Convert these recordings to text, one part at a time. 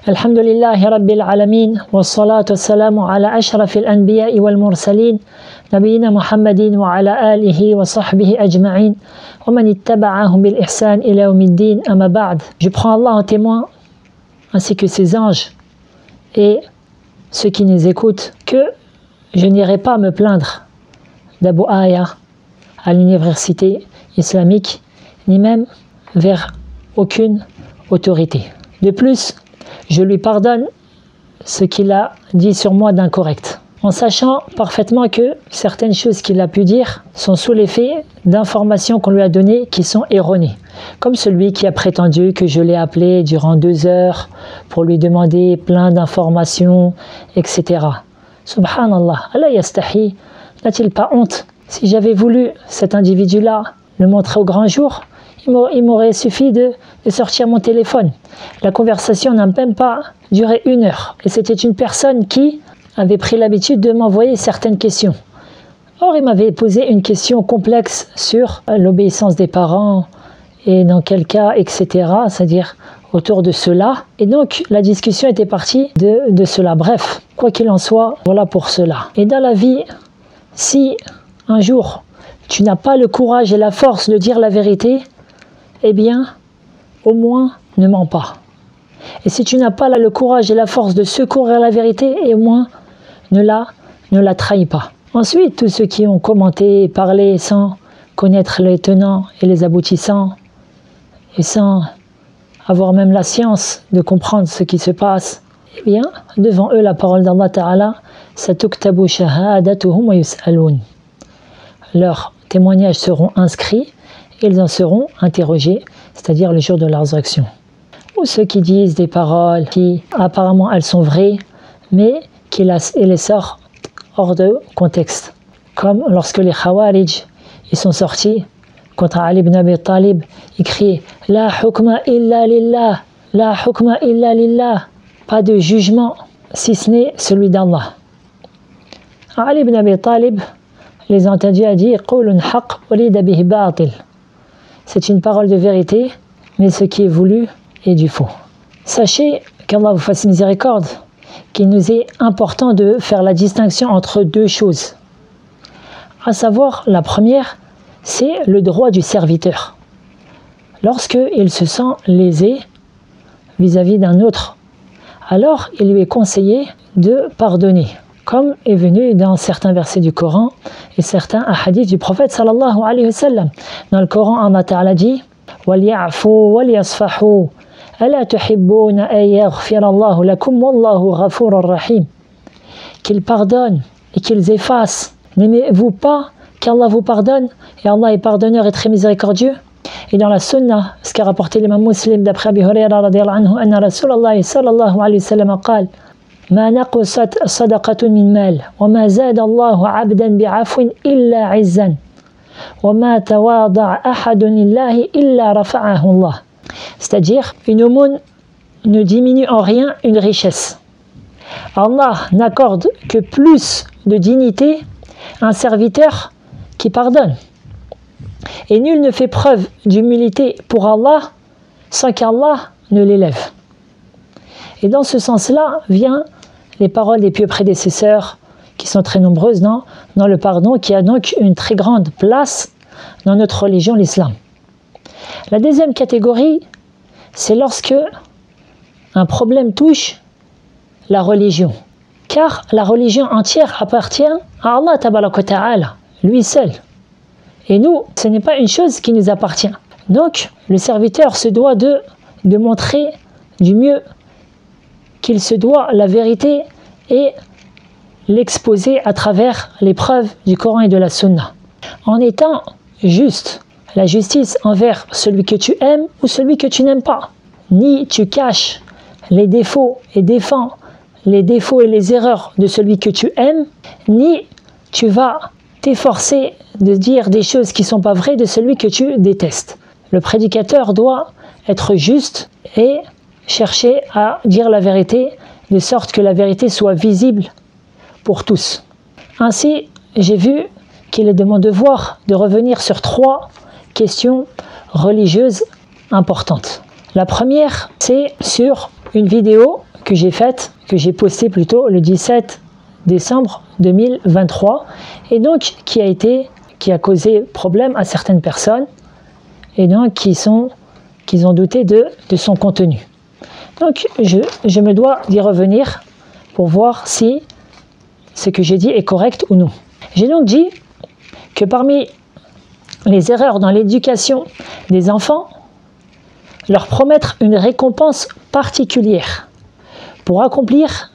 الحمد لله رب العالمين والصلاة والسلام على أشرف الأنبياء والمرسلين نبينا محمد وعلى آله وصحبه أجمعين ومن اتبعهم بالإحسان إلى يوم الدين أما بعد. Je prends Allah en témoin ainsi que ses anges et ceux qui nous écoutent que je n'irai pas me plaindre d'Abu Aya à l'université islamique ni même vers aucune autorité. De plus, je lui pardonne ce qu'il a dit sur moi d'incorrect, en sachant parfaitement que certaines choses qu'il a pu dire sont sous l'effet d'informations qu'on lui a données qui sont erronées. Comme celui qui a prétendu que je l'ai appelé durant 2 heures pour lui demander plein d'informations, etc. Subhanallah, Allah yastahi, n'a-t-il pas honte? Si j'avais voulu cet individu-là le montrer au grand jour, il m'aurait suffi de sortir mon téléphone. La conversation n'a même pas duré 1 heure. Et c'était une personne qui avait pris l'habitude de m'envoyer certaines questions. Or, il m'avait posé une question complexe sur l'obéissance des parents et dans quel cas, etc. C'est-à-dire autour de cela. Et donc, la discussion était partie de cela. Bref, quoi qu'il en soit, voilà pour cela. Et dans la vie, si un jour, tu n'as pas le courage et la force de dire la vérité, eh bien, au moins, ne mens pas. Et si tu n'as pas là le courage et la force de secourir la vérité, et au moins, ne la trahis pas. Ensuite, tous ceux qui ont commenté et parlé sans connaître les tenants et les aboutissants, et sans avoir même la science de comprendre ce qui se passe, eh bien, devant eux, la parole d'Allah Ta'ala, satuktabu shahadatuhum wa yus'alun. Leurs témoignages seront inscrits et ils en seront interrogés, c'est-à-dire le jour de la résurrection. Ou ceux qui disent des paroles qui apparemment elles sont vraies, mais qui les sortent hors de contexte. Comme lorsque les Khawarij ils sont sortis contre Ali ibn Abi Talib, ils criaient « La hukma illa lillah, la hukma illa lillah » pas de jugement si ce n'est celui d'Allah. Ali ibn Abi Talib les a entendus à dire « Qulun haqq urida bihi batil » c'est une parole de vérité, mais ce qui est voulu est du faux. Sachez qu'Allah vous fasse miséricorde, qu'il nous est important de faire la distinction entre 2 choses. À savoir, la première, c'est le droit du serviteur. Lorsqu'il se sent lésé vis-à-vis d'un autre, alors il lui est conseillé de pardonner, comme est venu dans certains versets du Coran et certains hadiths du prophète sallallahu alayhi wa sallam. Dans le Coran, Allah Ta'ala dit « وَلْيَعْفُوا وَلْيَصْفَحُوا أَلَا تُحِبُّونَ أَن يَغْفِرَ اللَّهُ لَكُمْ وَاللَّهُ غَفُورٌ رَحِيمٌ » Qu'ils pardonnent et qu'ils effacent. N'aimez-vous pas qu'Allah vous pardonne? Et Allah est pardonneur et très miséricordieux. Et dans la sunna, ce qu'a rapporté l'imam Muslim d'après Abi Hurayra radiyallahu anhu, anna Rasulallah sallallahu alayhi wa sallam قال ما نقصت صدقة من مال وما زاد الله عبدا بعفو إلا عزا وما تواضع أحد لله إلا رفعه الله. C'est-à-dire, une aumône ne diminue en rien une richesse. Allah n'accorde que plus de dignité à un serviteur qui pardonne. Et nul ne fait preuve d'humilité pour Allah sans qu'Allah ne l'élève. Et dans ce sens-là, vient les paroles des pieux prédécesseurs, qui sont très nombreuses dans le pardon, qui a donc une très grande place dans notre religion, l'islam. La deuxième catégorie, c'est lorsque un problème touche la religion. Car la religion entière appartient à Allah tabaraka wa ta'ala, lui seul. Et nous, ce n'est pas une chose qui nous appartient. Donc, le serviteur se doit de montrer du mieux qu'il se doit la vérité et l'exposer à travers les preuves du Coran et de la Sunna. En étant juste, la justice envers celui que tu aimes ou celui que tu n'aimes pas. Ni tu caches les défauts et défends les défauts et les erreurs de celui que tu aimes, ni tu vas t'efforcer de dire des choses qui ne sont pas vraies de celui que tu détestes. Le prédicateur doit être juste et chercher à dire la vérité de sorte que la vérité soit visible pour tous. Ainsi, j'ai vu qu'il est de mon devoir de revenir sur 3 questions religieuses importantes. La première, c'est sur une vidéo que j'ai faite, que j'ai postée plutôt le 17 décembre 2023 et donc qui a causé problème à certaines personnes et donc qui ont douté de son contenu. Donc je me dois d'y revenir pour voir si ce que j'ai dit est correct ou non. J'ai donc dit que parmi les erreurs dans l'éducation des enfants, leur promettre une récompense particulière pour accomplir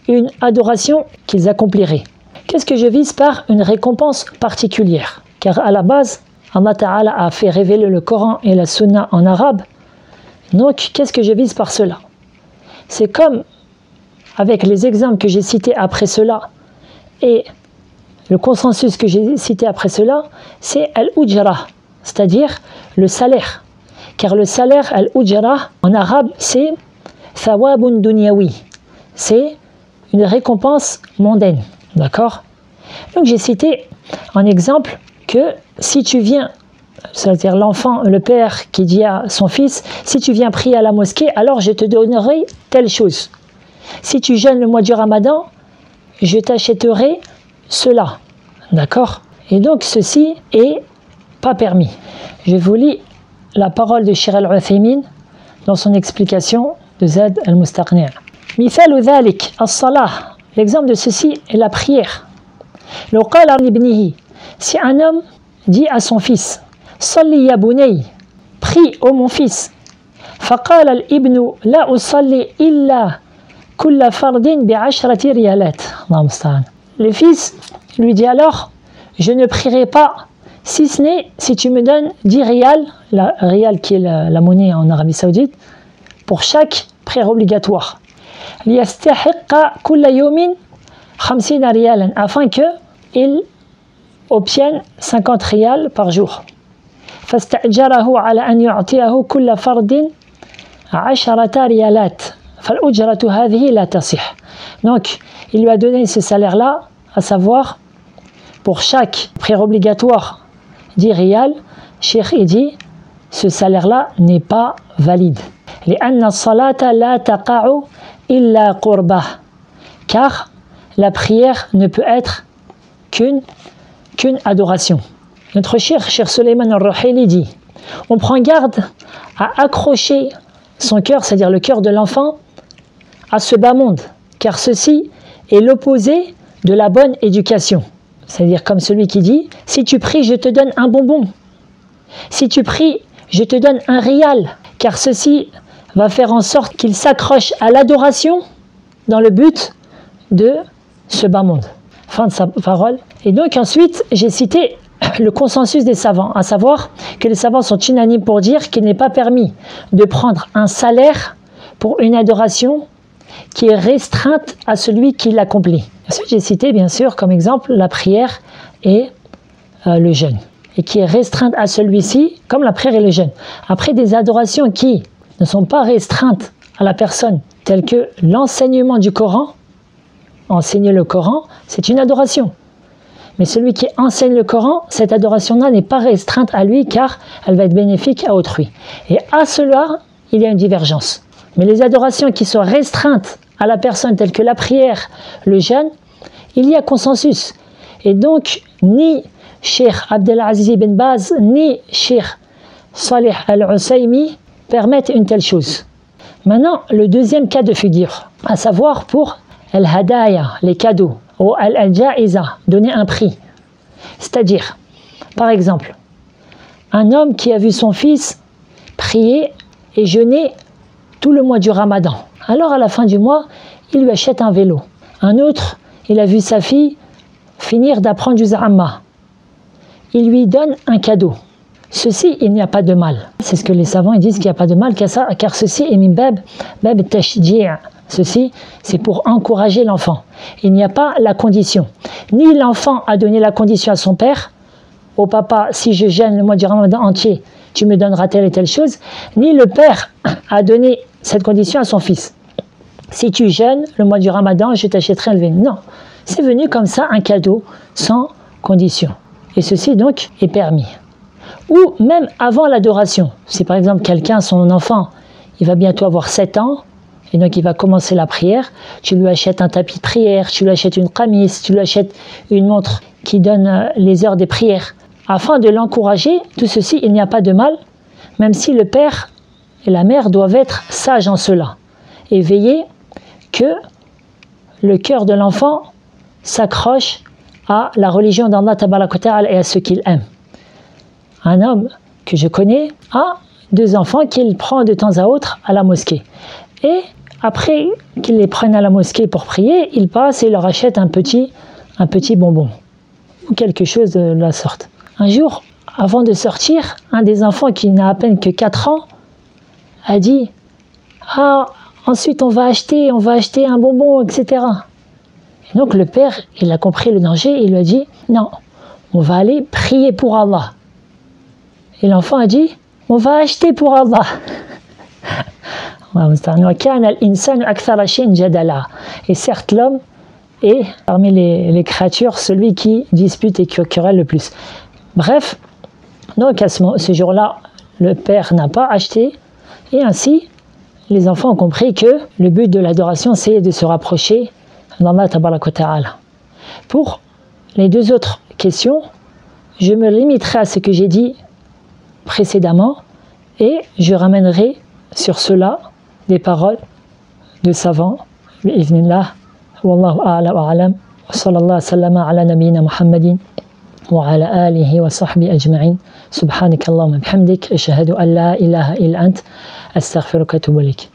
une adoration qu'ils accompliraient. Qu'est-ce que je vise par une récompense particulière? Car à la base, Allah Ta'ala a fait révéler le Coran et la Sunna en arabe. Donc, qu'est-ce que je vise par cela? C'est comme avec les exemples que j'ai cités après cela et le consensus que j'ai cité après cela, c'est al-ujra, c'est-à-dire le salaire. Car le salaire, al-ujra, en arabe, c'est thawabun dunyawi. C'est une récompense mondaine. D'accord? Donc j'ai cité en exemple que si tu viens, c'est-à-dire l'enfant, le père qui dit à son fils, si tu viens prier à la mosquée, alors je te donnerai telle chose. Si tu jeûnes le mois du Ramadan, je t'achèterai cela. D'accord? Et donc ceci est pas permis. Je vous lis la parole de Cheikh Al-Uthaymin dans son explication de Zad Al-Mustaqni'. Mithalu dhalik as-salah. L'exemple de ceci est la prière. Law qala libnihi. Si un homme dit à son fils, Salli ya bunay, prie ô mon fils. Faqala al-ibnu la usalli illa kulla fardin bi 10 riyalat. Le fils lui dit alors, je ne prierai pas si ce n'est si tu me donnes 10 riyals, la riyal qui est la monnaie en Arabie Saoudite, pour chaque prière obligatoire. Liyastahiqqa kulla yawmin 50 riyalan, afin qu'il obtienne 50 riyals par jour. Fasta'jarahu ala an yu'tiyahu kulla fardin 10 riyalat. Fal'ujratu hadhihi la tasih. Donc, il lui a donné ce salaire-là, à savoir, pour chaque prière obligatoire 10 riyals, Cheikh dit, ce salaire-là n'est pas valide. لأن الصلاة لا تقع إلا قربة. Car la prière ne peut être qu'une adoration. Notre Cheikh Suleiman al-Ruhaili dit, on prend garde à accrocher son cœur, c'est-à-dire le cœur de l'enfant, à ce bas monde, car ceci est l'opposé de la bonne éducation. C'est-à-dire comme celui qui dit, si tu pries, je te donne un bonbon. Si tu pries, je te donne un riyal, car ceci va faire en sorte qu'il s'accroche à l'adoration dans le but de ce bas monde. Fin de sa parole. Et donc ensuite, j'ai cité le consensus des savants, à savoir que les savants sont unanimes pour dire qu'il n'est pas permis de prendre un salaire pour une adoration qui est restreinte à celui qui l'accomplit. Ensuite, j'ai cité bien sûr comme exemple la prière et le jeûne, et qui est restreinte à celui-ci comme la prière et le jeûne. Après, des adorations qui ne sont pas restreintes à la personne, telles que l'enseignement du Coran, enseigner le Coran, c'est une adoration. Mais celui qui enseigne le Coran, cette adoration-là n'est pas restreinte à lui car elle va être bénéfique à autrui. Et à cela, il y a une divergence. Mais les adorations qui sont restreintes à la personne, telles que la prière, le jeûne, il y a consensus. Et donc, ni Cheikh Abdelaziz Ibn Baz, ni Cheikh Salih Al-Usaymi permettent une telle chose. Maintenant, le deuxième cas de figure, à savoir pour Al-Hadaya, les cadeaux, ou Al-Ja'iza, donner un prix. C'est-à-dire, par exemple, un homme qui a vu son fils prier et jeûner tout le mois du Ramadan. Alors à la fin du mois, il lui achète un vélo. Un autre, il a vu sa fille finir d'apprendre du Za'amma. Il lui donne un cadeau. Ceci, il n'y a pas de mal. C'est ce que les savants disent qu'il n'y a pas de mal, car ceci est min bab tashji'. Ceci, c'est pour encourager l'enfant. Il n'y a pas la condition. Ni l'enfant a donné la condition à son père, au papa, si je jeûne le mois du Ramadan entier, tu me donneras telle et telle chose, ni le père a donné cette condition à son fils. Si tu jeûnes le mois du Ramadan, je t'achèterai un vélo. Non, c'est venu comme ça, un cadeau, sans condition. Et ceci donc est permis. Ou même avant l'adoration. Si par exemple quelqu'un, son enfant, il va bientôt avoir 7 ans, Et donc il va commencer la prière, tu lui achètes un tapis de prière, tu lui achètes une qamis, tu lui achètes une montre qui donne les heures des prières. Afin de l'encourager, tout ceci, il n'y a pas de mal, même si le père et la mère doivent être sages en cela et veiller que le cœur de l'enfant s'accroche à la religion d'Allah Tabaraka wa Ta'ala et à ce qu'il aime. Un homme que je connais a 2 enfants qu'il prend de temps à autre à la mosquée. Et après qu'il les prenne à la mosquée pour prier, il passe et leur achète un petit bonbon ou quelque chose de la sorte. Un jour, avant de sortir, un des enfants qui n'a à peine que 4 ans a dit « Ah, ensuite on va acheter un bonbon, etc. » Et donc le père, il a compris le danger et il lui a dit « Non, on va aller prier pour Allah. » Et l'enfant a dit « On va acheter pour Allah. » Et certes, l'homme est parmi les créatures celui qui dispute et qui querelle le plus. Bref, donc à ce jour-là, le père n'a pas acheté, et ainsi, les enfants ont compris que le but de l'adoration, c'est de se rapprocher d'Allah Tabaraka wa Ta'ala. Pour les 2 autres questions, je me limiterai à ce que j'ai dit précédemment, et je ramènerai sur cela des paroles de savants. Bi'idhnillah, wallahu a'la wa a'lam, wa sallallahu sallama ala nabiyyina Muhammadin wa ala alihi wa sahbihi ajma'in. Subhanaka Allahumma bihamdik, ashhadu an la ilaha illa ant, astaghfiruka wa atubu ilayk.